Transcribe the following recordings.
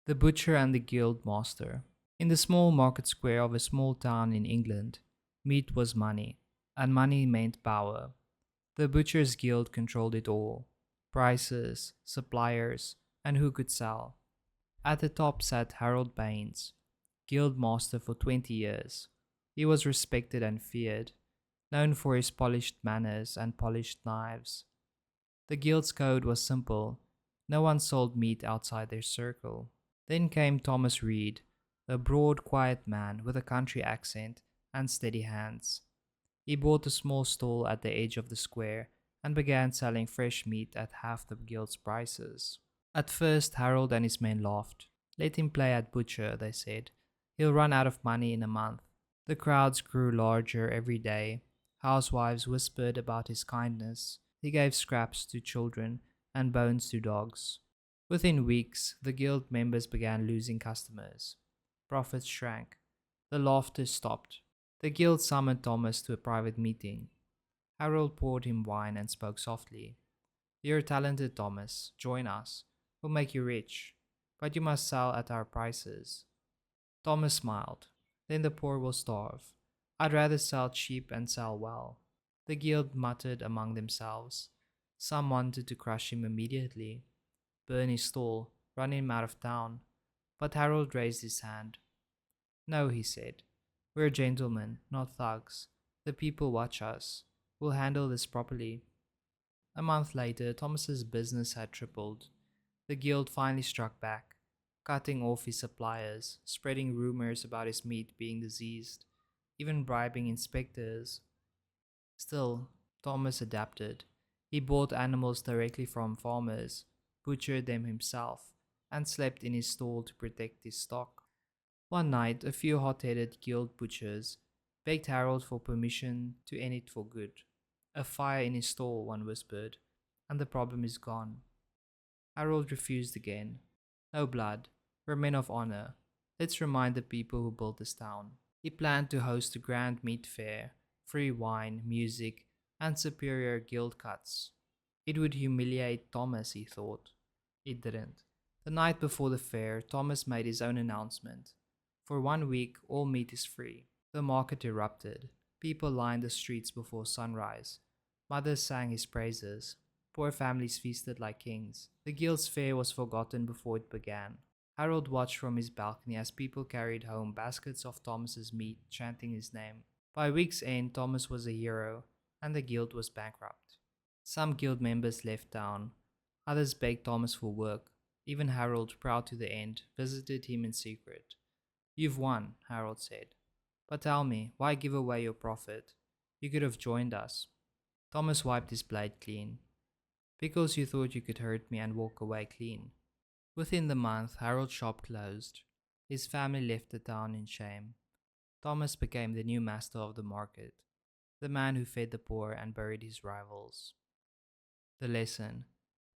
The Butcher and the Guild Master. In the small market square of a small town in England, meat was money, and money meant power. The Butcher's Guild controlled it all: prices, suppliers, and who could sell. At the top sat Harold Baines, Guild Master for 20 years. He was respected and feared, known for his polished manners and polished knives. The Guild's code was simple: no one sold meat outside their circle. Then came Thomas Reed, a broad, quiet man with a country accent and steady hands. He bought a small stall at the edge of the square and began selling fresh meat at half the guild's prices. At first, Harold and his men laughed. "Let him play at butcher," they said. "He'll run out of money in a month." The crowds grew larger every day. Housewives whispered about his kindness. He gave scraps to children and bones to dogs. Within weeks, the guild members began losing customers. Profits shrank. The laughter stopped. The guild summoned Thomas to a private meeting. Harold poured him wine and spoke softly. "You're talented, Thomas. Join us. We'll make you rich. But you must sell at our prices." Thomas smiled. "Then the poor will starve. I'd rather sell cheap and sell well." The guild muttered among themselves. Some wanted to crush him immediately, burn his stall, run him out of town. But Harold raised his hand. "No," he said. "We're gentlemen, not thugs. The people watch us. We'll handle this properly." A month later, Thomas's business had tripled. The guild finally struck back, cutting off his suppliers, spreading rumors about his meat being diseased, even bribing inspectors. Still, Thomas adapted. He bought animals directly from farmers, butchered them himself, and slept in his stall to protect his stock. One night, a few hot-headed guild butchers begged Harold for permission to end it for good. "A fire in his stall," one whispered, "and the problem is gone." Harold refused again. "No blood. We're men of honor. Let's remind the people who built this town." He planned to host a grand meat fair, free wine, music, and superior guild cuts. It would humiliate Thomas, he thought. It didn't. The night before the fair, Thomas made his own announcement. "For 1 week, all meat is free." The market erupted. People lined the streets before sunrise. Mothers sang his praises. Poor families feasted like kings. The guild's fair was forgotten before it began. Harold watched from his balcony as people carried home baskets of Thomas's meat, chanting his name. By week's end, Thomas was a hero, and the guild was bankrupt. Some guild members left town. Others begged Thomas for work. Even Harold, proud to the end, visited him in secret. "You've won," Harold said. "But tell me, why give away your profit? You could have joined us." Thomas wiped his blade clean. "Because you thought you could hurt me and walk away clean." Within the month, Harold's shop closed. His family left the town in shame. Thomas became the new master of the market, the man who fed the poor and buried his rivals. The lesson: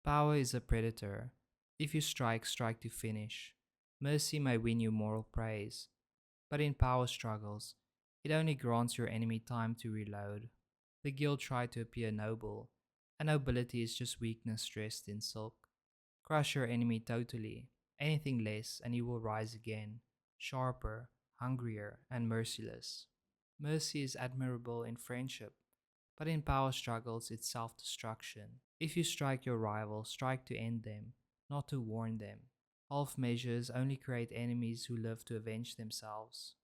power is a predator. If you strike, strike to finish. Mercy may win you moral praise, but in power struggles, it only grants your enemy time to reload. The guild tried to appear noble, and nobility is just weakness dressed in silk. Crush your enemy totally. Anything less, and he will rise again, sharper, hungrier, and merciless. Mercy is admirable in friendship, but in power struggles it's self-destruction. If you strike your rival, strike to end them, not to warn them. Half measures only create enemies who live to avenge themselves.